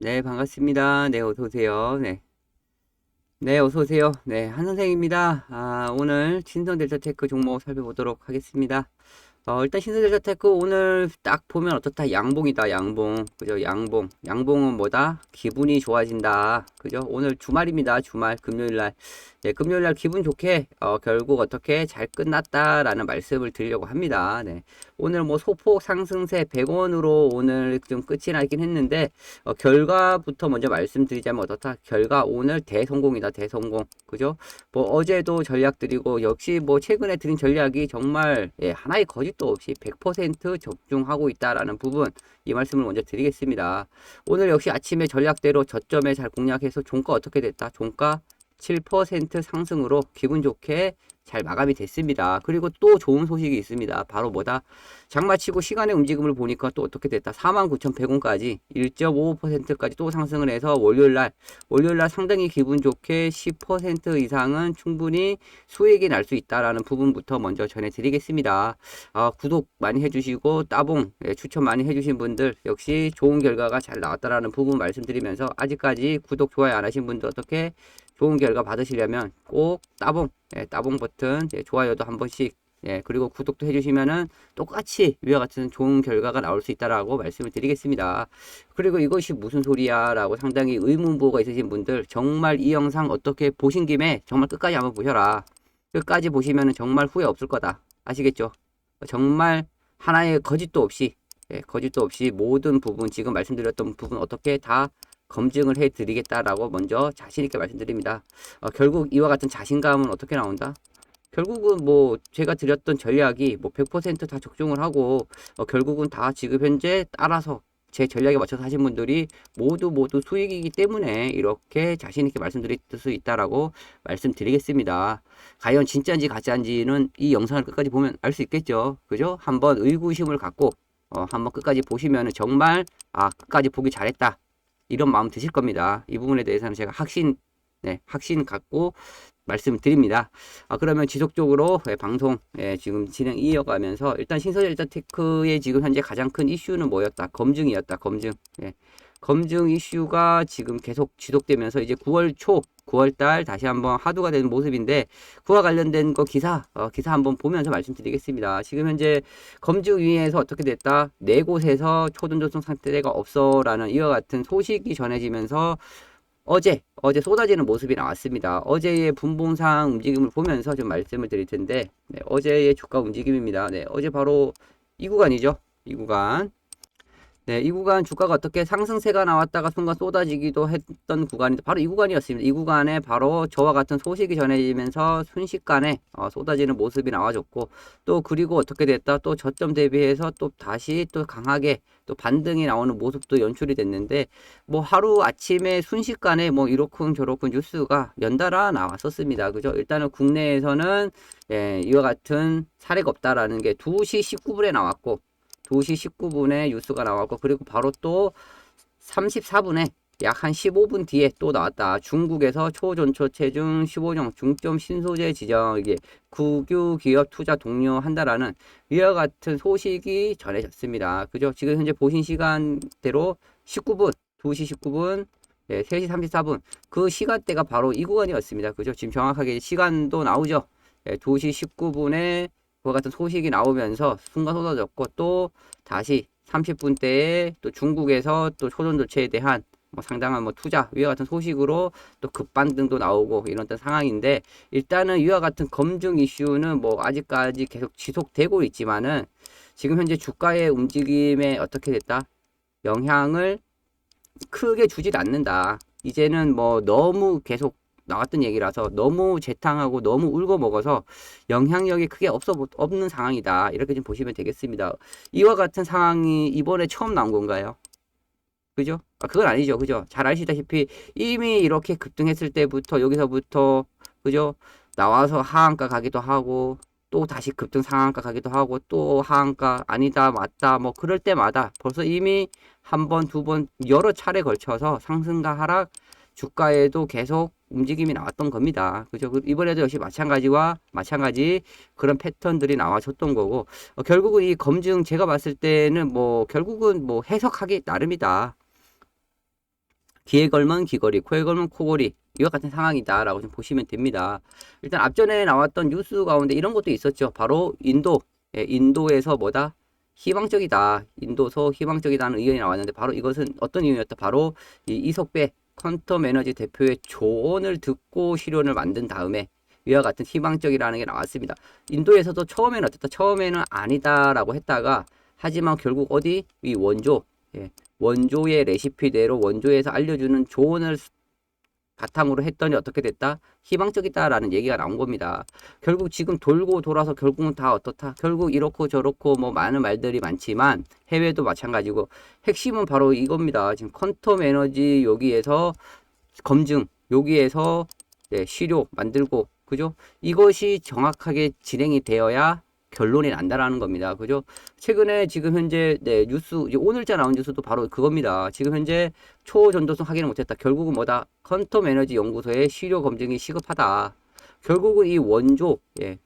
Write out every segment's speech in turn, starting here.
네, 반갑습니다. 네, 어서 오세요. 네. 네, 어서 오세요. 네, 한 선생입니다. 오늘 신성 델타 테크 종목 살펴보도록 하겠습니다. 일단 신세대자테크 오늘 딱 보면 어떻다? 양봉이다, 양봉. 그죠? 양봉. 양봉은 뭐다? 기분이 좋아진다. 그죠? 오늘 주말입니다. 주말, 금요일 날. 네, 금요일 날 기분 좋게, 결국 어떻게 잘 끝났다라는 말씀을 드리려고 합니다. 네. 오늘 뭐 소폭 상승세 100원으로 오늘 좀 끝이 나긴 했는데, 결과부터 먼저 말씀드리자면 어떻다? 결과 오늘 대성공이다, 대성공. 그죠? 뭐 어제도 전략 드리고 역시 뭐 최근에 드린 전략이 정말 하나의 거짓도 없이 100% 적중하고 있다라는 부분 이 말씀을 먼저 드리겠습니다. 오늘 역시 아침에 전략대로 저점에 잘 공략해서 종가 어떻게 됐다? 종가 7% 상승으로 기분 좋게 잘 마감이 됐습니다. 그리고 또 좋은 소식이 있습니다. 바로 뭐다? 장마치고 시간의 움직임을 보니까 또 어떻게 됐다? 49,100원까지 1.55%까지 또 상승을 해서 월요일날 상당히 기분 좋게 10% 이상은 충분히 수익이 날 수 있다라는 부분부터 먼저 전해드리겠습니다. 구독 많이 해주시고 따봉 추천 많이 해주신 분들 역시 좋은 결과가 잘 나왔다라는 부분 말씀드리면서 아직까지 구독 좋아요 안 하신 분들 어떻게 좋은 결과 받으시려면 꼭 따봉 따봉 버튼 좋아요도 한 번씩 그리고 구독도 해주시면은 똑같이 위와 같은 좋은 결과가 나올 수 있다라고 말씀을 드리겠습니다. 그리고 이것이 무슨 소리야 라고 상당히 의문부호가 있으신 분들 정말 이 영상 어떻게 보신 김에 정말 끝까지 한번 보셔라. 끝까지 보시면은 정말 후회 없을 거다. 아시겠죠? 정말 하나의 거짓도 없이 모든 부분 지금 말씀드렸던 부분 어떻게 다 검증을 해 드리겠다라고 먼저 자신 있게 말씀드립니다. 결국 이와 같은 자신감은 어떻게 나온다? 결국은 뭐 제가 드렸던 전략이 뭐 100%다 적중을 하고 결국은 다 지금 현재 따라서 제 전략에 맞춰서 하신 분들이 모두 수익이기 때문에 이렇게 자신 있게 말씀드릴 수 있다라고 말씀드리겠습니다. 과연 진짜인지 가짜인지는 이 영상을 끝까지 보면 알 수 있겠죠. 그죠? 한번 의구심을 갖고 한번 끝까지 보시면 정말 끝까지 보기 잘했다. 이런 마음 드실 겁니다. 이 부분에 대해서는 제가 확신 갖고 말씀드립니다. 그러면 지속적으로 방송 지금 진행 이어가면서 일단 신서jel자 테크의 지금 현재 가장 큰 이슈는 뭐였다? 검증이었다. 검증. 검증 이슈가 지금 계속 지속되면서 이제 9월달 다시 한번 화두가 되는 모습인데 그와 관련된 거 기사 한번 보면서 말씀드리겠습니다. 지금 현재 검증위에서 어떻게 됐다? 네 곳에서 초전도성 상태가 없어라는 이와 같은 소식이 전해지면서 어제 쏟아지는 모습이 나왔습니다. 어제의 분봉상 움직임을 보면서 좀 말씀을 드릴 텐데, 어제의 주가 움직임입니다. 어제 바로 이 구간이죠. 이 구간. 이 구간 주가가 어떻게 상승세가 나왔다가 순간 쏟아지기도 했던 구간인데 바로 이 구간이었습니다. 이 구간에 바로 저와 같은 소식이 전해지면서 순식간에 쏟아지는 모습이 나와줬고 또 그리고 어떻게 됐다 또 저점 대비해서 또 다시 또 강하게 또 반등이 나오는 모습도 연출이 됐는데 뭐 하루 아침에 순식간에 뭐 이렇군 저렇군 뉴스가 연달아 나왔었습니다. 그죠? 일단은 국내에서는 이와 같은 사례가 없다라는 게 2시 19분에 나왔고 2시 19분에 뉴스가 나왔고 그리고 바로 또 34분에 약 한 15분 뒤에 또 나왔다. 중국에서 초전초 체중 15종 중점 신소재 지정 이게 국유 기업 투자 독려한다라는 위와 같은 소식이 전해졌습니다. 그죠? 지금 현재 보신 시간대로 19분, 2시 19분, 3시 34분 그 시간대가 바로 이 구간이었습니다. 그죠? 지금 정확하게 시간도 나오죠. 2시 19분에 그와 같은 소식이 나오면서 순간 쏟아졌고 또 다시 30분대에 또 중국에서 또 초전도체에 대한 뭐 상당한 뭐 투자 위와 같은 소식으로 또 급반등도 나오고 이런 상황인데 일단은 이와 같은 검증 이슈는 뭐 아직까지 계속 지속되고 있지만은 지금 현재 주가의 움직임에 어떻게 됐다? 영향을 크게 주질 않는다. 이제는 뭐 너무 계속 나왔던 얘기라서 너무 재탕하고 너무 울고 먹어서 영향력이 크게 없는 상황이다. 이렇게 좀 보시면 되겠습니다. 이와 같은 상황이 이번에 처음 나온 건가요? 그죠? 그건 아니죠. 그죠? 잘 아시다시피 이미 이렇게 급등했을 때부터 여기서부터 그죠? 나와서 하한가 가기도 하고 또 다시 급등 상한가 가기도 하고 또 하한가 아니다 맞다 뭐 그럴 때마다 벌써 이미 한 번, 두 번 여러 차례 걸쳐서 상승과 하락 주가에도 계속 움직임이 나왔던 겁니다. 그죠? 이번에도 역시 마찬가지 그런 패턴들이 나와줬던 거고 결국은 이 검증 제가 봤을 때는 뭐 결국은 뭐 해석하기 나름이다. 귀에 걸면 귀걸이, 코에 걸면 코걸이, 이와 같은 상황이다라고 좀 보시면 됩니다. 일단 앞전에 나왔던 뉴스 가운데 이런 것도 있었죠. 바로 인도, 인도에서 뭐다? 희망적이다. 인도서 희망적이다는 의견이 나왔는데 바로 이것은 어떤 이유였다? 바로 이 이석배 퀀텀 에너지 대표의 조언을 듣고 실현을 만든 다음에 위와 같은 희망적이라는 게 나왔습니다. 인도에서도 처음에는 어떻다? 처음에는 아니다라고 했다가 하지만 결국 어디? 이 원조, 원조의 레시피대로 원조에서 알려주는 조언을 바탕으로 했더니 어떻게 됐다? 희망적이다라는 얘기가 나온 겁니다. 결국 지금 돌고 돌아서 결국은 다 어떻다? 결국 이렇고 저렇고 뭐 많은 말들이 많지만 해외도 마찬가지고 핵심은 바로 이겁니다. 지금 퀀텀 에너지 여기에서 검증, 여기에서 시료 만들고 그죠? 이것이 정확하게 진행이 되어야 결론이 난다라는 겁니다. 그죠? 최근에 지금 현재 뉴스 오늘자 나온 뉴스도 바로 그겁니다. 지금 현재 초전도성 확인을 못했다. 결국은 뭐다? 퀀텀 에너지 연구소의 시료 검증이 시급하다. 결국은 이 원조,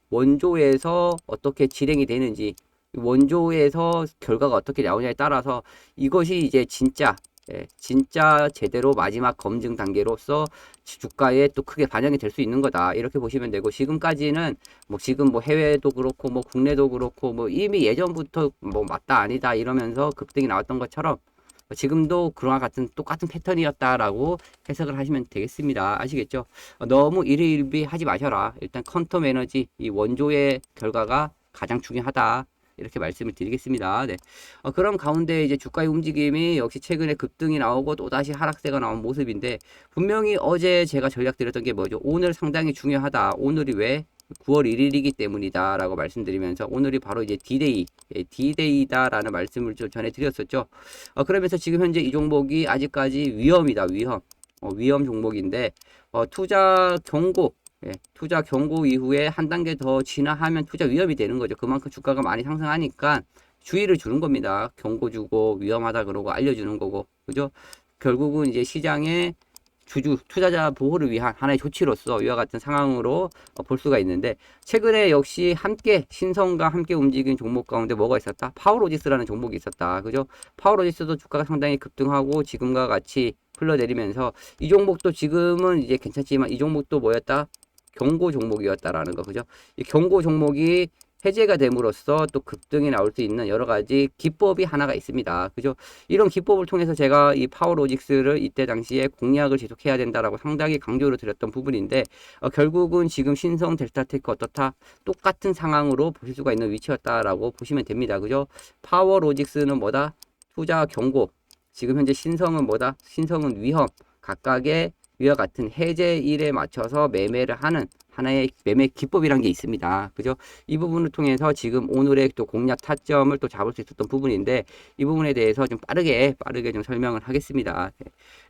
원조에서 어떻게 진행이 되는지, 원조에서 결과가 어떻게 나오냐에 따라서 이것이 이제 진짜 제대로 마지막 검증 단계로서 주가에 또 크게 반영이 될 수 있는 거다. 이렇게 보시면 되고, 지금까지는 지금 해외도 그렇고 국내도 그렇고 이미 예전부터 맞다 아니다 이러면서 급등이 나왔던 것처럼 지금도 그와 같은 똑같은 패턴이었다라고 해석을 하시면 되겠습니다. 아시겠죠? 너무 일희일비 하지 마셔라. 일단 퀀텀 에너지 이 원조의 결과가 가장 중요하다. 이렇게 말씀을 드리겠습니다. 네. 그럼 가운데 이제 주가의 움직임이 역시 최근에 급등이 나오고 또다시 하락세가 나온 모습인데, 분명히 어제 제가 전략 드렸던 게 뭐죠? 오늘 상당히 중요하다. 오늘이 왜? 9월 1일이기 때문이다 라고 말씀드리면서 오늘이 바로 이제 D-Day, D-Day다라는 말씀을 좀 전해드렸었죠. 그러면서 지금 현재 이 종목이 아직까지 위험이다. 위험 종목인데, 투자 경고, 투자 경고 이후에 한 단계 더 진화하면 투자 위험이 되는 거죠. 그만큼 주가가 많이 상승하니까 주의를 주는 겁니다. 경고 주고 위험하다 그러고 알려주는 거고, 그죠? 결국은 이제 시장의 투자자 보호를 위한 하나의 조치로서 이와 같은 상황으로 볼 수가 있는데, 최근에 역시 신성과 함께 움직인 종목 가운데 뭐가 있었다? 파워로직스라는 종목이 있었다. 그죠? 파워로직스도 주가가 상당히 급등하고 지금과 같이 흘러내리면서 이 종목도 지금은 이제 괜찮지만 이 종목도 뭐였다? 경고 종목이었다라는 거. 그죠? 이 경고 종목이 해제가 됨으로써 또 급등이 나올 수 있는 여러 가지 기법이 하나가 있습니다. 그죠? 이런 기법을 통해서 제가 이 파워로직스를 이때 당시에 공략을 지속해야 된다라고 상당히 강조를 드렸던 부분인데, 결국은 지금 신성 델타테크 어떻다? 똑같은 상황으로 보실 수가 있는 위치였다라고 보시면 됩니다. 그죠? 파워로직스는 뭐다? 투자 경고. 지금 현재 신성은 뭐다? 신성은 위험. 각각의 위와 같은 해제일에 맞춰서 매매를 하는 하나의 매매 기법이란 게 있습니다. 그죠? 이 부분을 통해서 지금 오늘의 또 공략 타점을 또 잡을 수 있었던 부분인데, 이 부분에 대해서 좀 빠르게 좀 설명을 하겠습니다.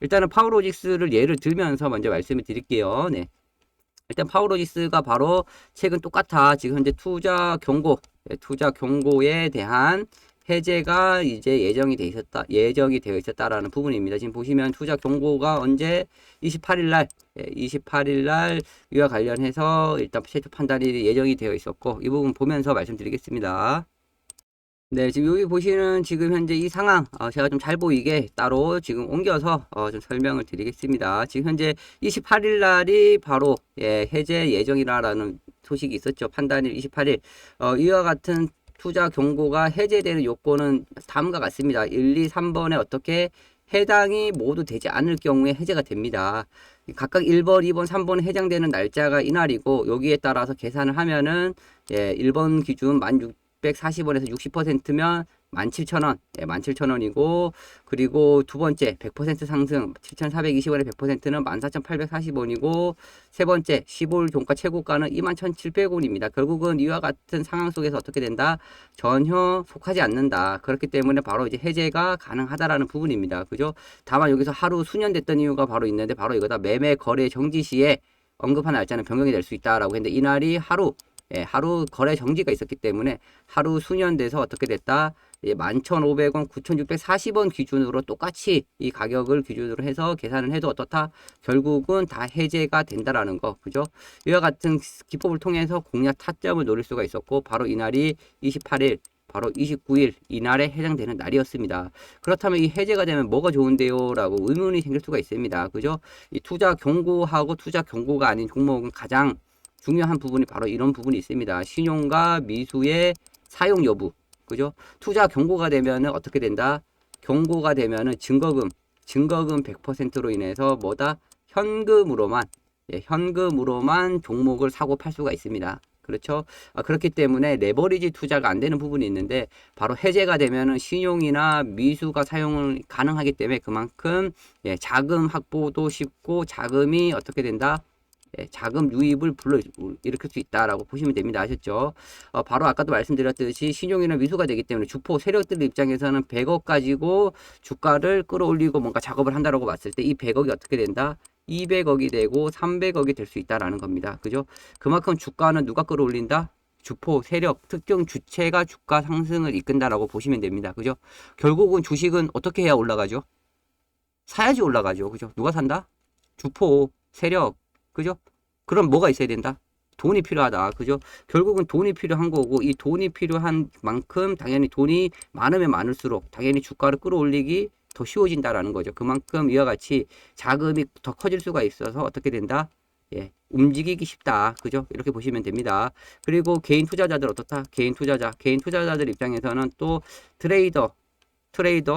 일단은 파워로직스를 예를 들면서 먼저 말씀을 드릴게요. 네. 일단 파워로직스가 바로 최근 똑같아. 지금 현재 투자 경고에 대한 해제가 이제 예정이 되어 있었다라는 부분입니다. 지금 보시면 투자 경고가 언제 28일 날 이와 관련해서 일단 최초 판단이 예정이 되어 있었고, 이 부분 보면서 말씀드리겠습니다. 네, 지금 여기 보시는 지금 현재 이 상황, 제가 좀 잘 보이게 따로 지금 옮겨서 좀 설명을 드리겠습니다. 지금 현재 28일 날이 바로 해제 예정이라는 소식이 있었죠. 판단일 28일. 이와 같은 투자 경고가 해제되는 요건은 다음과 같습니다. 1, 2, 3번에 어떻게 해당이 모두 되지 않을 경우에 해제가 됩니다. 각각 1번, 2번, 3번에 해당되는 날짜가 이날이고, 여기에 따라서 계산을 하면은 1번 기준 1640원에서 60%면 17,000원, 17,000원이고, 그리고 두 번째 100% 상승 7,420원에 100%는 14,840원이고, 세 번째 15일 종가 최고가는 21,700원입니다. 결국은 이와 같은 상황 속에서 어떻게 된다? 전혀 속하지 않는다. 그렇기 때문에 바로 이제 해제가 가능하다라는 부분입니다. 그죠? 다만 여기서 하루 수년됐던 이유가 바로 있는데, 바로 이거다. 매매 거래 정지 시에 언급한 날짜는 변경이 될 수 있다라고 했는데, 이날이 하루 거래 정지가 있었기 때문에 하루 수년돼서 어떻게 됐다? 11,500원, 9,640원 기준으로 똑같이 이 가격을 기준으로 해서 계산을 해도 어떻다? 결국은 다 해제가 된다라는 거. 그죠? 이와 같은 기법을 통해서 공략 타점을 노릴 수가 있었고, 바로 이날이 28일 바로 29일 이날에 해당되는 날이었습니다. 그렇다면 이 해제가 되면 뭐가 좋은데요? 라고 의문이 생길 수가 있습니다. 그죠? 이 투자 경고하고 투자 경고가 아닌 종목은 가장 중요한 부분이 바로 이런 부분이 있습니다. 신용과 미수의 사용 여부. 그죠? 투자 경고가 되면은 어떻게 된다? 경고가 되면은 증거금 100%로 인해서 뭐다? 현금으로만, 현금으로만 종목을 사고 팔 수가 있습니다. 그렇죠? 그렇기 때문에 레버리지 투자가 안 되는 부분이 있는데 바로 해제가 되면은 신용이나 미수가 사용을 가능하기 때문에 그만큼 자금 확보도 쉽고 자금이 어떻게 된다? 자금 유입을 불러일으킬 수 있다라고 보시면 됩니다. 아셨죠? 바로 아까도 말씀드렸듯이 신용이나 미수가 되기 때문에 주포 세력들 입장에서는 100억 가지고 주가를 끌어올리고 뭔가 작업을 한다라고 봤을 때 이 100억이 어떻게 된다? 200억이 되고 300억이 될 수 있다라는 겁니다. 그죠? 그만큼 주가는 누가 끌어올린다? 주포, 세력, 특정 주체가 주가 상승을 이끈다라고 보시면 됩니다. 그죠? 결국은 주식은 어떻게 해야 올라가죠? 사야지 올라가죠. 그죠? 누가 산다? 주포, 세력, 그죠? 그럼 뭐가 있어야 된다? 돈이 필요하다. 그죠? 결국은 돈이 필요한 거고 이 돈이 필요한 만큼 당연히 돈이 많으면 많을수록 당연히 주가를 끌어올리기 더 쉬워진다라는 거죠. 그만큼 이와 같이 자금이 더 커질 수가 있어서 어떻게 된다? 움직이기 쉽다. 그죠? 이렇게 보시면 됩니다. 그리고 개인 투자자들 어떻다? 개인 투자자들 입장에서는 또 트레이더,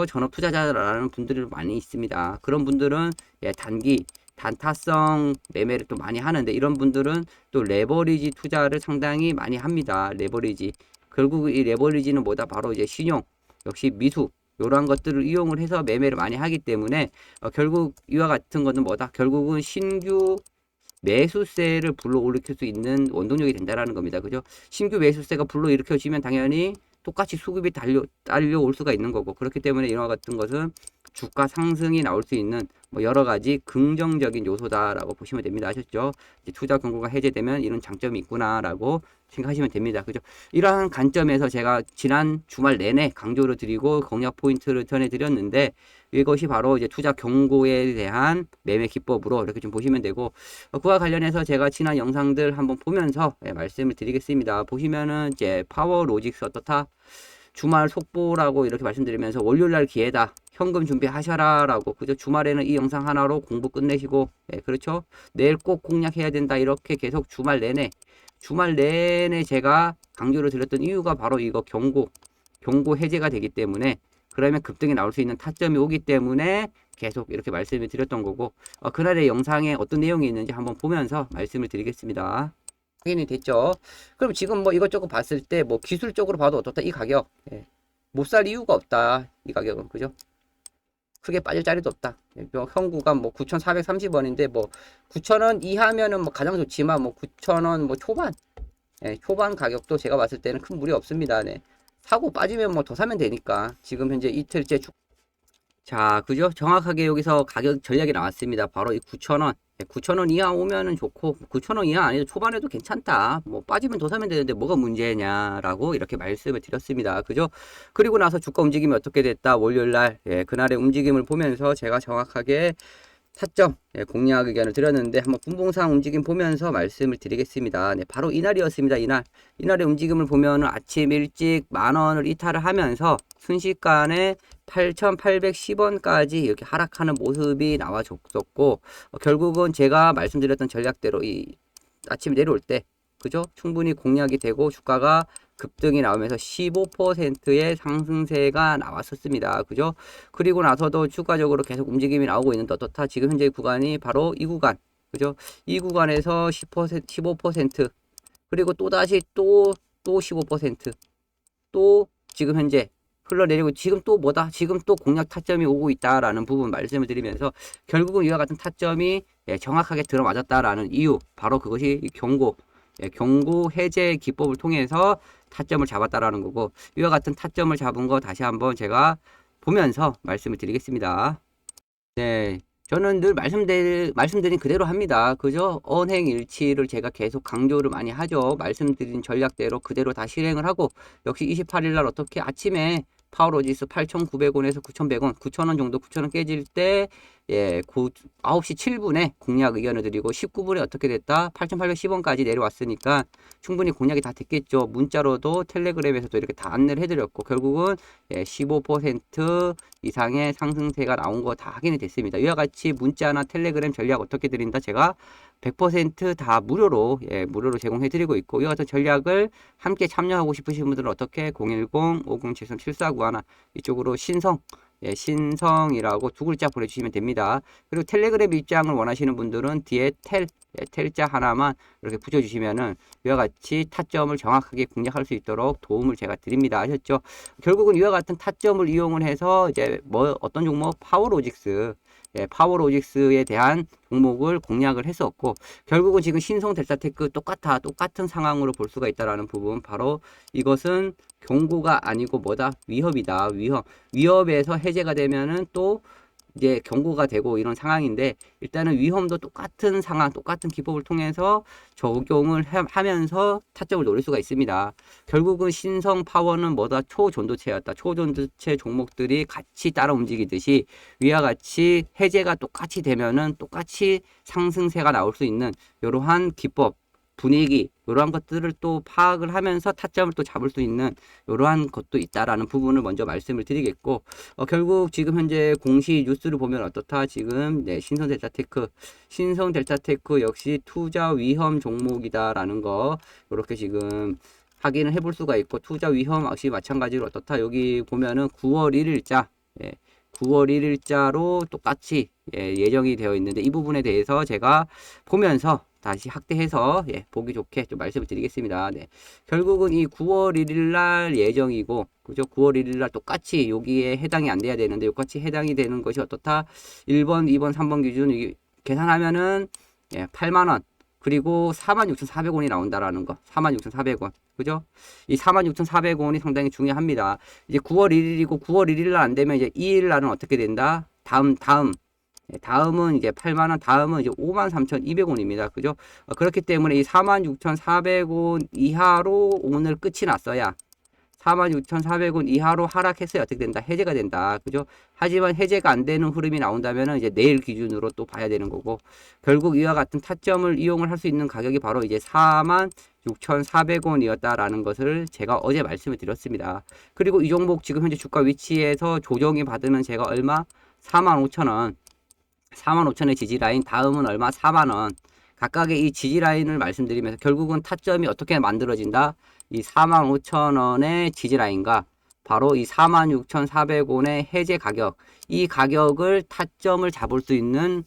전업 투자자라는 분들이 많이 있습니다. 그런 분들은 단기 단타성 매매를 또 많이 하는데 이런 분들은 또 레버리지 투자를 상당히 많이 합니다. 레버리지. 결국 이 레버리지는 뭐다? 바로 이제 신용, 역시 미수, 이러한 것들을 이용을 해서 매매를 많이 하기 때문에 결국 이와 같은 것은 뭐다? 결국은 신규 매수세를 불러일으킬 수 있는 원동력이 된다라는 겁니다. 그죠? 신규 매수세가 불러일으켜지면 당연히 똑같이 수급이 달려올 수가 있는 거고 그렇기 때문에 이와 같은 것은 주가 상승이 나올 수 있는 여러 가지 긍정적인 요소다라고 보시면 됩니다. 아셨죠? 투자 경고가 해제되면 이런 장점이 있구나라고 생각하시면 됩니다. 그죠? 이러한 관점에서 제가 지난 주말 내내 강조를 드리고 공략 포인트를 전해드렸는데 이것이 바로 이제 투자 경고에 대한 매매 기법으로 이렇게 좀 보시면 되고 그와 관련해서 제가 지난 영상들 한번 보면서 말씀을 드리겠습니다. 보시면은 이제 파워 로직스 어떻다? 주말 속보라고 이렇게 말씀드리면서 월요일날 기회다. 현금 준비하셔라 라고 그죠? 주말에는 이 영상 하나로 공부 끝내시고 그렇죠? 내일 꼭 공략해야 된다. 이렇게 계속 주말 내내 제가 강조를 드렸던 이유가 바로 이거 경고 해제가 되기 때문에 그러면 급등이 나올 수 있는 타점이 오기 때문에 계속 이렇게 말씀을 드렸던 거고 그날의 영상에 어떤 내용이 있는지 한번 보면서 말씀을 드리겠습니다. 확인이 됐죠? 그럼 지금 이것저것 봤을 때 기술적으로 봐도 어떻다? 이 가격 못 살 이유가 없다. 이 가격은 그죠? 크게 빠질 자리도 없다. 현구가 9,430원인데 9,000원 이하면은 가장 좋지만 9,000원 초반 초반 가격도 제가 봤을 때는 큰 무리 없습니다. 사고 빠지면 더 사면 되니까 지금 현재 이틀째 자, 그죠? 정확하게 여기서 가격 전략이 나왔습니다. 바로 이 9,000원. 9,000원 이하 오면은 좋고 9,000원 이하 아니도 초반에도 괜찮다. 빠지면 더 사면 되는데 뭐가 문제냐라고 이렇게 말씀을 드렸습니다. 그죠? 그리고 나서 주가 움직임이 어떻게 됐다? 월요일 날 그날의 움직임을 보면서 제가 정확하게 타점 공략 의견을 드렸는데 한번 분봉상 움직임 보면서 말씀을 드리겠습니다. 바로 이날이었습니다. 이날의 움직임을 보면은 아침 일찍 10,000원을 이탈을 하면서 순식간에 8,810원까지 이렇게 하락하는 모습이 나와줬었고 결국은 제가 말씀드렸던 전략대로 이 아침에 내려올 때 그죠? 충분히 공략이 되고 주가가 급등이 나오면서 15%의 상승세가 나왔었습니다. 그죠? 그리고 나서도 추가적으로 계속 움직임이 나오고 있는데 어떻다? 지금 현재 구간이 바로 이 구간. 그죠? 이 구간에서 10%, 15% 그리고 또다시 또 15% 또 지금 현재 흘러내리고 지금 또 뭐다? 지금 또 공략 타점이 오고 있다라는 부분 말씀을 드리면서 결국은 이와 같은 타점이 정확하게 들어맞았다라는 이유 바로 그것이 경고 해제 기법을 통해서 타점을 잡았다라는 거고 이와 같은 타점을 잡은 거 다시 한번 제가 보면서 말씀을 드리겠습니다. 저는 늘 말씀드린 그대로 합니다. 그죠? 언행일치를 제가 계속 강조를 많이 하죠. 말씀드린 전략대로 그대로 다 실행을 하고 역시 28일 날 어떻게 아침에 파워로직스 8,900원에서 9,100원, 9,000원 정도 9,000원 깨질 때 예, 9시 7분에 공략 의견을 드리고 19분에 어떻게 됐다? 8,810원까지 내려왔으니까 충분히 공략이 다 됐겠죠. 문자로도 텔레그램에서도 이렇게 다 안내를 해드렸고 결국은 예, 15% 이상의 상승세가 나온 거 다 확인이 됐습니다. 이와 같이 문자나 텔레그램 전략 어떻게 드린다? 제가 100%다 무료로 예, 무료로 제공해 드리고 있고 이와 같은 전략을 함께 참여하고 싶으신 분들은 어떻게 010-5073-7491 이쪽으로 신성 예, 신성이라고 두 글자 보내주시면 됩니다. 그리고 텔레그램 입장을 원하시는 분들은 뒤에 예, 텔자 하나만 이렇게 붙여주시면은 이와 같이 타점을 정확하게 공략할 수 있도록 도움을 제가 드립니다. 아셨죠? 결국은 이와 같은 타점을 이용을 해서 이제 뭐 어떤 종목 파워로직스 예, 파워로직스에 대한 종목을 공략을 했었고 결국은 지금 신성 델타테크 똑같은 상황으로 볼 수가 있다라는 부분 바로 이것은 경고가 아니고 뭐다 위협이다 위협에서 해제가 되면은 또 이제 경고가 되고 이런 상황인데 일단은 위험도 똑같은 상황 똑같은 기법을 통해서 적용을 하면서 타점을 노릴 수가 있습니다. 결국은 신성 파워는 뭐다 초전도체였다. 초전도체 종목들이 같이 따라 움직이듯이 위와 같이 해제가 똑같이 되면은 똑같이 상승세가 나올 수 있는 이러한 기법 분위기 이러한 것들을 또 파악을 하면서 타점을 또 잡을 수 있는 이러한 것도 있다라는 부분을 먼저 말씀을 드리겠고 결국 지금 현재 공시 뉴스를 보면 어떻다 지금 네, 신성 델타테크 역시 투자 위험 종목이다라는 거 이렇게 지금 확인을 해볼 수가 있고 투자 위험 역시 마찬가지로 어떻다 여기 보면은 9월 1일자 예, 9월 1일자로 똑같이 예정이 되어 있는데 이 부분에 대해서 제가 보면서 다시 확대해서 보기 좋게 좀 말씀을 드리겠습니다. 네. 결국은 이 9월 1일 날 예정이고 그죠? 9월 1일 날 똑같이 여기에 해당이 안 돼야 되는데 똑같이 해당이 되는 것이 어떻다? 1번, 2번, 3번 기준 계산하면은 8만 원 그리고 46,400원이 나온다라는 거. 46,400원. 그죠? 이 46,400원이 상당히 중요합니다. 이제 9월 1일이고 9월 1일 날 안 되면 이제 2일 날은 어떻게 된다? 다음은 이제 8만원, 다음은 이제 53,200원입니다. 그죠? 그렇기 때문에 이 46,400원 이하로 오늘 끝이 났어야 46,400원 이하로 하락했어야 어떻게 된다? 해제가 된다. 그죠? 하지만 해제가 안 되는 흐름이 나온다면 이제 내일 기준으로 또 봐야 되는 거고 결국 이와 같은 타점을 이용을 할 수 있는 가격이 바로 이제 46,400원이었다라는 것을 제가 어제 말씀을 드렸습니다. 그리고 이 종목 지금 현재 주가 위치에서 조정이 받으면 제가 얼마? 45,000원 45,000원의 지지라인 다음은 얼마? 4만원 각각의 이 지지라인을 말씀드리면서 결국은 타점이 어떻게 만들어진다? 이 45,000원의 지지라인과 바로 이 46,400원의 해제 가격 이 가격을 타점을 잡을 수 있는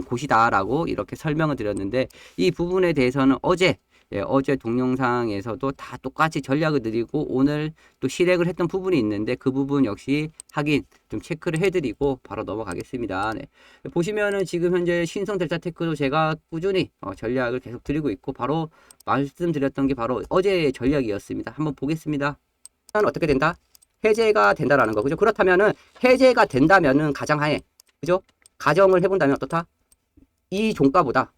곳이다라고 이렇게 설명을 드렸는데 이 부분에 대해서는 어제 동영상에서도 다 똑같이 전략을 드리고 오늘 또 실행을 했던 부분이 있는데 그 부분 역시 확인 좀 체크를 해드리고 바로 넘어가겠습니다. 네. 보시면은 지금 현재 신성 델타테크도 제가 꾸준히 전략을 계속 드리고 있고 바로 말씀드렸던 게 바로 어제의 전략이었습니다. 한번 보겠습니다. 어떻게 된다? 해제가 된다라는 거. 그죠? 그렇다면은 해제가 된다면은 가정하에 그죠? 가정을 해본다면 어떻다? 이 종가보다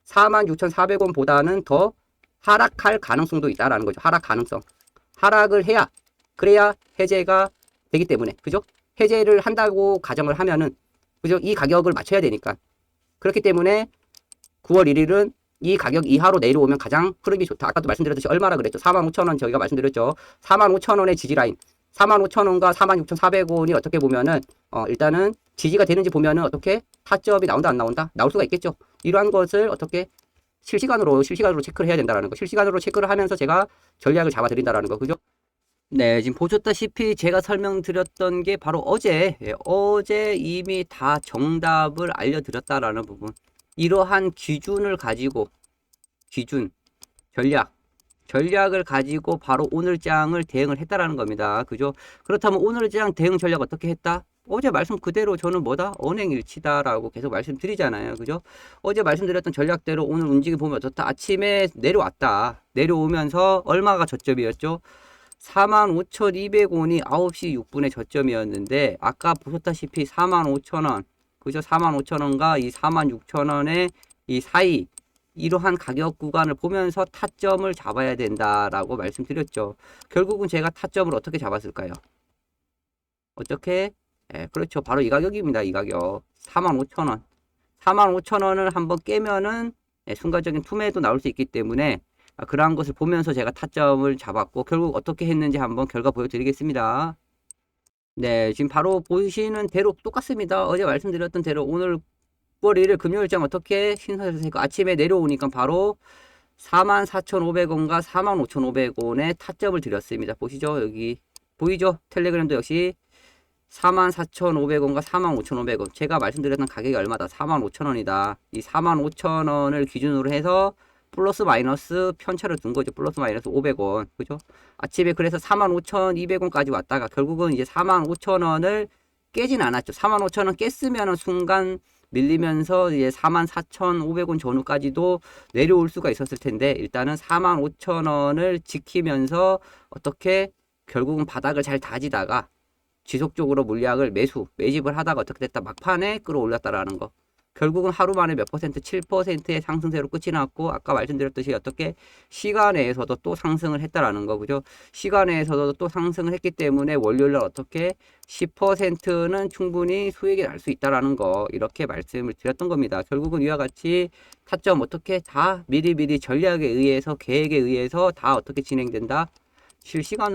46,400원보다는 더 하락할 가능성도 있다라는 거죠. 하락 가능성. 하락을 해야 그래야 해제가 되기 때문에 그죠? 해제를 한다고 가정을 하면은 그죠? 이 가격을 맞춰야 되니까 그렇기 때문에 9월 1일은 이 가격 이하로 내려오면 가장 흐름이 좋다. 아까도 말씀드렸듯이 얼마라 그랬죠? 45,000원 저희가 말씀드렸죠. 45,000원의 지지라인 45,000원과 46,400원이 어떻게 보면은 일단은 지지가 되는지 보면은 어떻게 타점이 나온다 안 나온다? 나올 수가 있겠죠. 이러한 것을 어떻게 실시간으로 체크를 해야 된다라는 거. 실시간으로 체크를 하면서 제가 전략을 잡아 드린다라는 거. 그죠? 네, 지금 보셨다시피 제가 설명드렸던 게 바로 어제 이미 다 정답을 알려드렸다라는 부분. 이러한 기준을 가지고 전략을 가지고 바로 오늘장을 대응을 했다라는 겁니다. 그죠? 그렇다면 오늘장 대응 전략 어떻게 했다? 어제 말씀 그대로 저는 뭐다? 언행일치다라고 계속 말씀드리잖아요. 그죠? 어제 말씀드렸던 전략대로 오늘 움직임 보면 어떻다? 아침에 내려왔다. 내려오면서 얼마가 저점이었죠? 45,200원이 9시 6분에 저점이었는데 아까 보셨다시피 45,000원 그죠? 45,000원과 이 46,000원의 이 사이 이러한 가격 구간을 보면서 타점을 잡아야 된다라고 말씀드렸죠. 결국은 제가 타점을 어떻게 잡았을까요? 어떻게? 예, 그렇죠. 바로 이 가격입니다. 이 가격. 45,000원. 45,000원을 한번 깨면은 예, 순간적인 투매도 나올 수 있기 때문에 그러한 것을 보면서 제가 타점을 잡았고 결국 어떻게 했는지 한번 결과 보여드리겠습니다. 네, 지금 바로 보시는 대로 똑같습니다. 어제 말씀드렸던 대로 오늘 9월 1일 금요일장 어떻게 신선해서 아침에 내려오니까 바로 44,500원과 45,500원의 타점을 드렸습니다. 보시죠. 여기 보이죠? 텔레그램도 역시 44,500원과 45,500원. 제가 말씀드렸던 가격이 얼마다? 45,000원이다. 이 45,000원을 기준으로 해서 플러스 마이너스 편차를 둔 거죠. 플러스 마이너스 500원. 그죠? 아침에 그래서 45,200원까지 왔다가 결국은 이제 45,000원을 깨진 않았죠. 45,000원 깼으면은 순간 밀리면서 이제 44,500원 전후까지도 내려올 수가 있었을 텐데 일단은 45,000원을 지키면서 어떻게 결국은 바닥을 잘 다지다가 지속적으로 물량을 매집을 하다가 어떻게 됐다 막판에 끌어올렸다라는 거. 결국은 하루 만에 몇 퍼센트 7%의 상승세로 끝이 났고 아까 말씀드렸듯이 어떻게 시간 내에서도 또 상승을 했다라는 거 그죠? 시간 내에서도 또 상승을 했기 때문에 월요일날 어떻게 10%는 충분히 수익이 날 수 있다라는 거 이렇게 말씀을 드렸던 겁니다. 결국은 이와 같이 타점 어떻게 다 미리미리 전략에 의해서 계획에 의해서 다 어떻게 진행된다? 실시간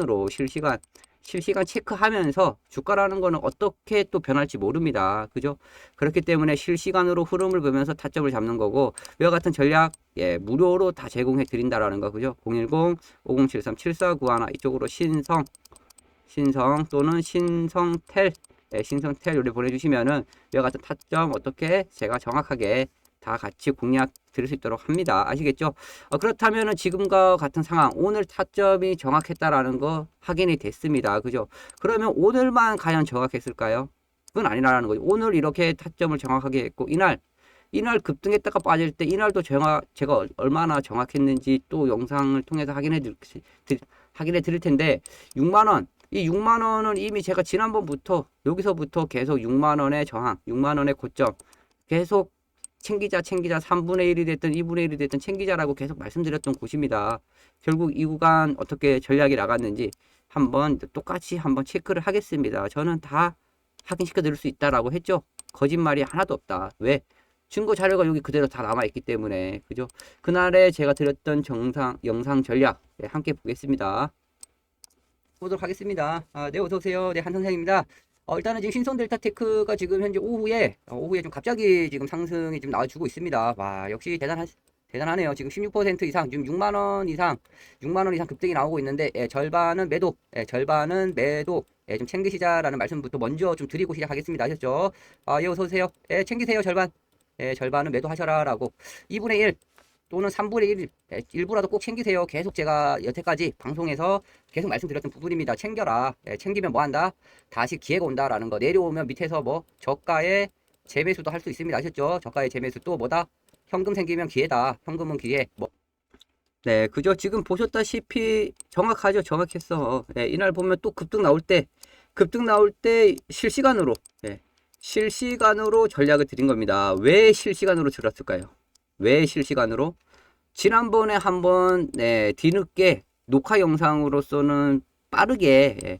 체크하면서 주가라는 거는 어떻게 또 변할지 모릅니다. 그죠? 그렇기 때문에 실시간으로 흐름을 보면서 타점을 잡는 거고 이와 같은 전략 예, 무료로 다 제공해 드린다라는 거 그죠? 010-5073-7491 이쪽으로 신성 또는 신성텔 예, 신성텔 요리 보내주시면은 이와 같은 타점 어떻게 제가 정확하게 다 같이 공략 드릴 수 있도록 합니다. 아시겠죠? 그렇다면은 지금과 같은 상황, 오늘 타점이 정확했다라는 거 확인이 됐습니다. 그죠? 그러면 오늘만 과연 정확했을까요? 그건 아니라는 거죠. 오늘 이렇게 타점을 정확하게 했고, 이날 급등했다가 빠질 때, 이날도 제가 얼마나 정확했는지 또 영상을 통해서 확인해 드릴 텐데, 6만원. 이 6만원은 이미 제가 지난번부터, 여기서부터 계속 6만원의 저항, 6만원의 고점, 계속 챙기자 3분의 1이 됐든 2분의 1이 됐든 챙기자라고 계속 말씀드렸던 곳입니다. 결국 이 구간 어떻게 전략이 나갔는지 똑같이 한번 체크를 하겠습니다. 저는 다 확인시켜 드릴 수 있다라고 했죠. 거짓말이 하나도 없다. 왜? 증거 자료가 여기 그대로 다 남아있기 때문에 그죠? 그날에 제가 드렸던 영상 전략 네, 함께 보겠습니다. 보도록 하겠습니다. 네, 어서오세요. 네, 한 선생입니다. 일단은 지금 신성 델타테크가 지금 현재 오후에 좀 갑자기 지금 상승이 좀 나와주고 있습니다. 와, 역시 대단하네요. 지금 16% 이상, 지금 6만원 이상 급등이 나오고 있는데, 예, 절반은 매도, 좀 챙기시자라는 말씀부터 먼저 좀 드리고 시작하겠습니다. 아셨죠? 예, 어서오세요. 예, 챙기세요, 절반. 예, 절반은 매도하셔라라고. 2분의 1. 또는 3분의 1, 일부라도 꼭 챙기세요. 계속 제가 여태까지 방송에서 계속 말씀드렸던 부분입니다. 챙겨라. 챙기면 뭐 한다? 다시 기회가 온다라는 거. 내려오면 밑에서 뭐 저가의 재매수도 할 수 있습니다. 아셨죠? 저가의 재매수 또 뭐다? 현금 생기면 기회다. 현금은 기회. 뭐. 네, 그죠? 지금 보셨다시피 정확하죠? 정확했어. 네, 이날 보면 또 급등 나올 때 실시간으로 전략을 드린 겁니다. 왜 실시간으로 들었을까요? 왜 실시간으로? 지난번에 한번 뒤늦게 녹화 영상으로서는 빠르게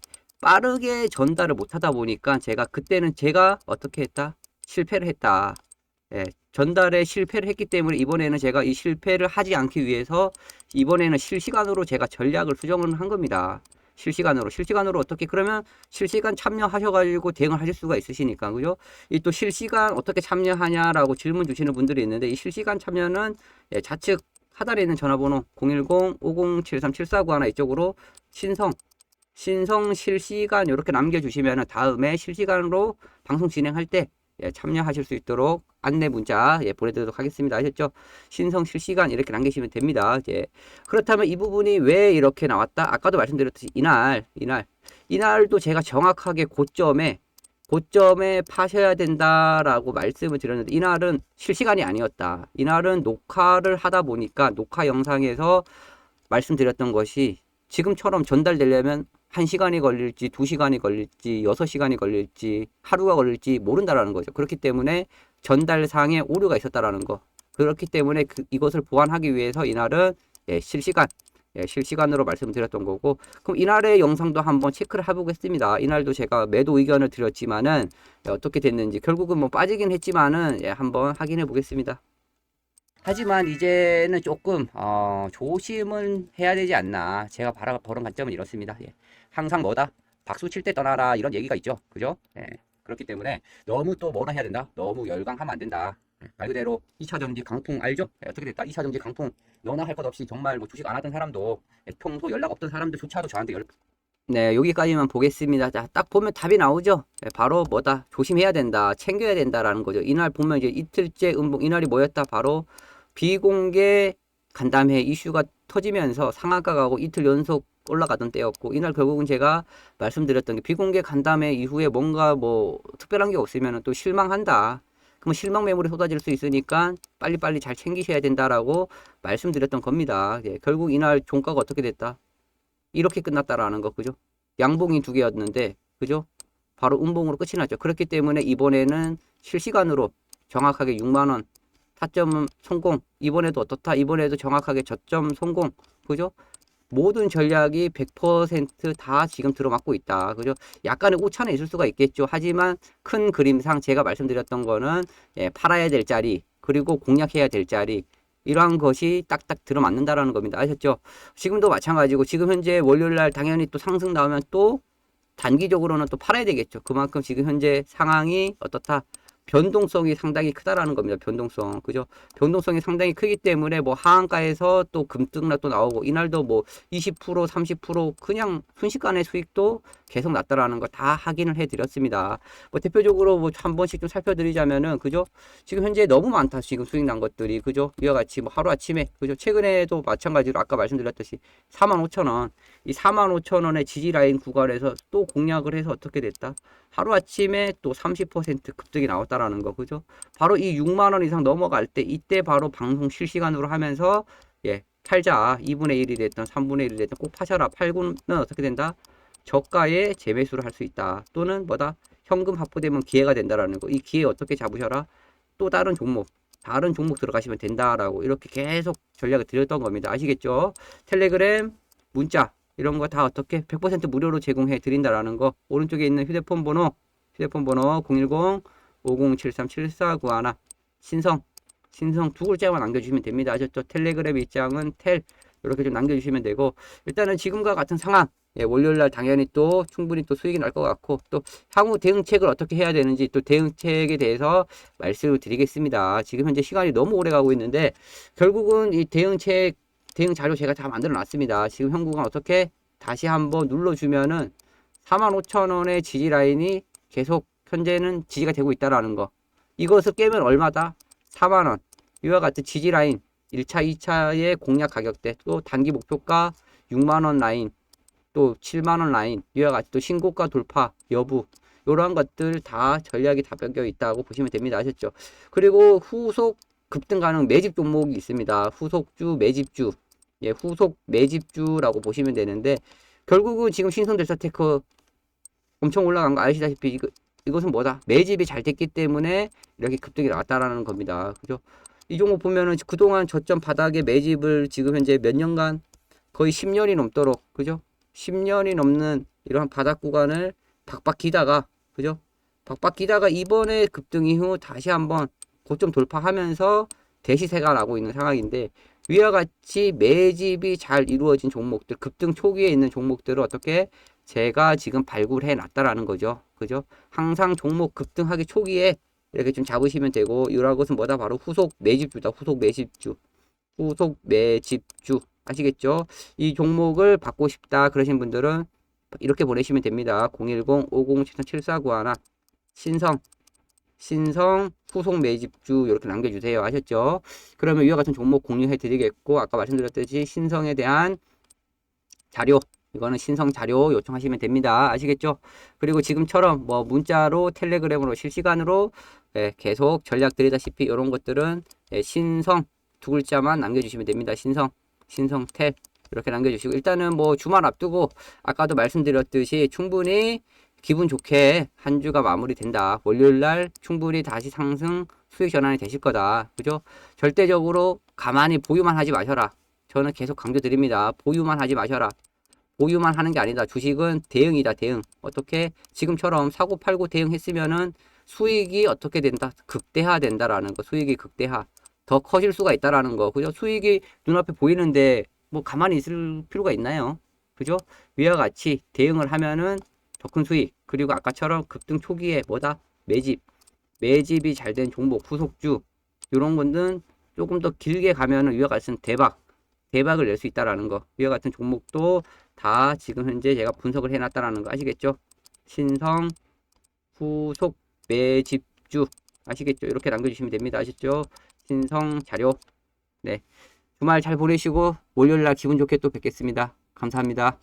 전달을 못하다 보니까 그때는 제가 어떻게 했다? 실패를 했다. 전달에 실패를 했기 때문에 이번에는 제가 이 실패를 하지 않기 위해서 이번에는 실시간으로 제가 전략을 수정을 한 겁니다. 실시간으로 어떻게 그러면 실시간 참여하셔가지고 대응을 하실 수가 있으시니까 그죠? 이 또 실시간 어떻게 참여하냐라고 질문 주시는 분들이 있는데 이 실시간 참여는 좌측 하단에 있는 전화번호 010-5073-7491 이쪽으로 신성 실시간 이렇게 남겨주시면 다음에 실시간으로 방송 진행할 때 참여하실 수 있도록 안내 문자 보내드리도록 하겠습니다. 아셨죠? 신성 실시간 이렇게 남기시면 됩니다. 그렇다면 이 부분이 왜 이렇게 나왔다? 아까도 말씀드렸듯이 이날도 제가 정확하게 고점에 파셔야 된다라고 말씀을 드렸는데 이날은 실시간이 아니었다. 이날은 녹화를 하다 보니까 녹화 영상에서 말씀드렸던 것이 지금처럼 전달되려면 1시간이 걸릴지 2시간이 걸릴지 6시간이 걸릴지 하루가 걸릴지 모른다라는 거죠. 그렇기 때문에 전달상에 오류가 있었다라는 거. 그렇기 때문에 이것을 보완하기 위해서 이날은 실시간 예, 실시간으로 말씀드렸던 거고, 그럼 이날의 영상도 한번 체크를 해보겠습니다. 이날도 제가 매도 의견을 드렸지만은 예, 어떻게 됐는지 결국은 뭐 빠지긴 했지만은 예, 한번 확인해 보겠습니다. 하지만 이제는 조금 조심은 해야 되지 않나. 제가 보는 관점은 이렇습니다. 예. 항상 뭐다? 박수 칠 때 떠나라 이런 얘기가 있죠. 그죠? 예. 그렇기 때문에 너무 또 뭐나 해야 된다? 너무 열광하면 안 된다. 예. 말 그대로 2차전지 강풍 알죠? 예, 어떻게 됐다? 2차전지 강풍 너나 할 것 없이 정말 뭐 주식 안 하던 사람도 예, 평소 연락 없던 사람들조차도 저한테 네, 여기까지만 보겠습니다. 자, 딱 보면 답이 나오죠? 네, 바로 뭐다? 조심해야 된다. 챙겨야 된다라는 거죠. 이날 보면 이제 이틀째 음봉, 이날이 뭐였다? 바로 비공개 간담회 이슈가 터지면서 상한가 가고 이틀 연속 올라가던 때였고, 이날 결국은 제가 말씀드렸던 게 비공개 간담회 이후에 뭔가 뭐 특별한 게 없으면 또 실망한다. 그럼 실망 매물이 쏟아질 수 있으니까 빨리빨리 잘 챙기셔야 된다라고 말씀드렸던 겁니다. 예, 결국 이날 종가가 어떻게 됐다? 이렇게 끝났다라는 거, 그죠? 양봉이 두 개였는데, 그죠? 바로 음봉으로 끝이 났죠. 그렇기 때문에 이번에는 실시간으로 정확하게 6만원 타점 성공. 이번에도 어떻다? 이번에도 정확하게 저점 성공. 그죠? 모든 전략이 100%다 지금 들어맞고 있다. 그죠? 약간의 오차는 있을 수가 있겠죠. 하지만 큰 그림상 제가 말씀드렸던 거는 예, 팔아야 될 자리, 그리고 공략해야 될 자리, 이러한 것이 딱딱 들어맞는다라는 겁니다. 아셨죠? 지금도 마찬가지고 지금 현재 월요일날 당연히 또 상승 나오면 또 단기적으로는 또 팔아야 되겠죠. 그만큼 지금 현재 상황이 어떻다? 변동성이 상당히 크다라는 겁니다. 변동성. 그죠? 변동성이 상당히 크기 때문에 뭐 하한가에서 또 금등락 또 나오고 이날도 뭐 20%, 30% 그냥 순식간에 수익도 계속 났다라는 거 다 확인을 해 드렸습니다. 뭐 대표적으로 뭐 한 번씩 좀 살펴드리자면은 그죠? 지금 현재 너무 많다. 지금 수익 난 것들이 그죠? 이와 같이 뭐 하루아침에 그죠? 최근에도 마찬가지로 아까 말씀드렸듯이 45,000원 이 45,000원의 지지 라인 구간에서 또 공략을 해서 어떻게 됐다? 하루아침에 또 30% 급등이 나왔다라는 거, 그죠? 바로 이 6만원 이상 넘어갈 때, 이때 바로 방송 실시간으로 하면서, 예, 팔자. 2분의 1이 됐든 3분의 1이 됐든 꼭 파셔라. 팔고는 어떻게 된다? 저가에 재매수를 할 수 있다. 또는 뭐다? 현금 확보되면 기회가 된다라는 거. 이 기회 어떻게 잡으셔라? 또 다른 종목 들어가시면 된다라고 이렇게 계속 전략을 드렸던 겁니다. 아시겠죠? 텔레그램, 문자, 이런 거 다 어떻게 100% 무료로 제공해 드린다라는 거. 오른쪽에 있는 휴대폰 번호 010-5073-7491 신성 두 글자만 남겨주시면 됩니다. 아셨죠? 텔레그램 입장은 텔 이렇게 좀 남겨주시면 되고, 일단은 지금과 같은 상황, 예, 월요일날 당연히 또 충분히 또 수익이 날 것 같고, 또 향후 대응책을 어떻게 해야 되는지 또 대응책에 대해서 말씀을 드리겠습니다. 지금 현재 시간이 너무 오래 가고 있는데 결국은 이 대응 자료 제가 다 만들어 놨습니다. 지금 현 구간 어떻게 다시 한번 눌러주면은 45,000원의 지지 라인이 계속 현재는 지지가 되고 있다라는 거. 이것을 깨면 얼마다? 4만원. 이와 같은 지지 라인 1차, 2차의 공략 가격대, 또 단기 목표가 6만원 라인, 또 7만원 라인, 이와 같이 또 신고가 돌파 여부, 이러한 것들 다 전략이 다 뺏겨 있다고 보시면 됩니다. 아셨죠? 그리고 후속 급등 가능 매집 종목이 있습니다. 후속주, 매집주. 예, 후속 매집주라고 보시면 되는데, 결국은 지금 신성델타테크 엄청 올라간 거 아시다시피 이것은 뭐다? 매집이 잘 됐기 때문에 이렇게 급등이 나왔다라는 겁니다. 그죠? 이 종목 보면은 그동안 저점 바닥에 매집을 지금 현재 몇 년간 거의 10년이 넘도록, 그죠? 10년이 넘는 이러한 바닥 구간을 박박 기다가, 그죠? 박박 기다가 이번에 급등 이후 다시 한번 고점 돌파하면서 대시세가 나고 있는 상황인데, 위와 같이 매집이 잘 이루어진 종목들, 급등 초기에 있는 종목들을 어떻게 제가 지금 발굴해 놨다라는 거죠. 그죠? 항상 종목 급등하기 초기에 이렇게 좀 잡으시면 되고, 이런 것은 뭐다? 바로 후속 매집주다. 후속 매집주. 후속 매집주. 아시겠죠? 이 종목을 받고 싶다 그러신 분들은 이렇게 보내시면 됩니다. 010-5073-7491 신성 후속 매집주 이렇게 남겨주세요. 아셨죠? 그러면 이와 같은 종목 공유해 드리겠고, 아까 말씀드렸듯이 신성에 대한 자료, 이거는 신성 자료 요청하시면 됩니다. 아시겠죠? 그리고 지금처럼 뭐 문자로 텔레그램으로 실시간으로 예, 계속 전략 드리다시피 이런 것들은 예, 신성 두 글자만 남겨주시면 됩니다. 신성텔 이렇게 남겨주시고, 일단은 뭐 주말 앞두고 아까도 말씀드렸듯이 충분히 기분 좋게 한 주가 마무리된다. 월요일날 충분히 다시 상승 수익 전환이 되실 거다. 그죠? 절대적으로 가만히 보유만 하지 마셔라. 저는 계속 강조드립니다. 보유만 하지 마셔라. 보유만 하는 게 아니다. 주식은 대응이다. 대응. 어떻게? 지금처럼 사고 팔고 대응했으면은 수익이 어떻게 된다? 극대화 된다라는 거. 수익이 극대화. 더 커질 수가 있다라는 거. 그죠? 수익이 눈앞에 보이는데 뭐 가만히 있을 필요가 있나요? 그죠? 위와 같이 대응을 하면은 더 큰 수익. 그리고 아까처럼 급등 초기에 뭐다? 매집. 매집이 잘 된 종목, 후속주. 이런 것은 조금 더 길게 가면은 위와 같은 대박을 낼 수 있다라는 거. 위와 같은 종목도 다 지금 현재 제가 분석을 해놨다라는 거 아시겠죠? 신성, 후속, 매집주 아시겠죠? 이렇게 남겨주시면 됩니다. 아시죠? 신성 자료. 네. 주말 잘 보내시고 월요일날 기분 좋게 또 뵙겠습니다. 감사합니다.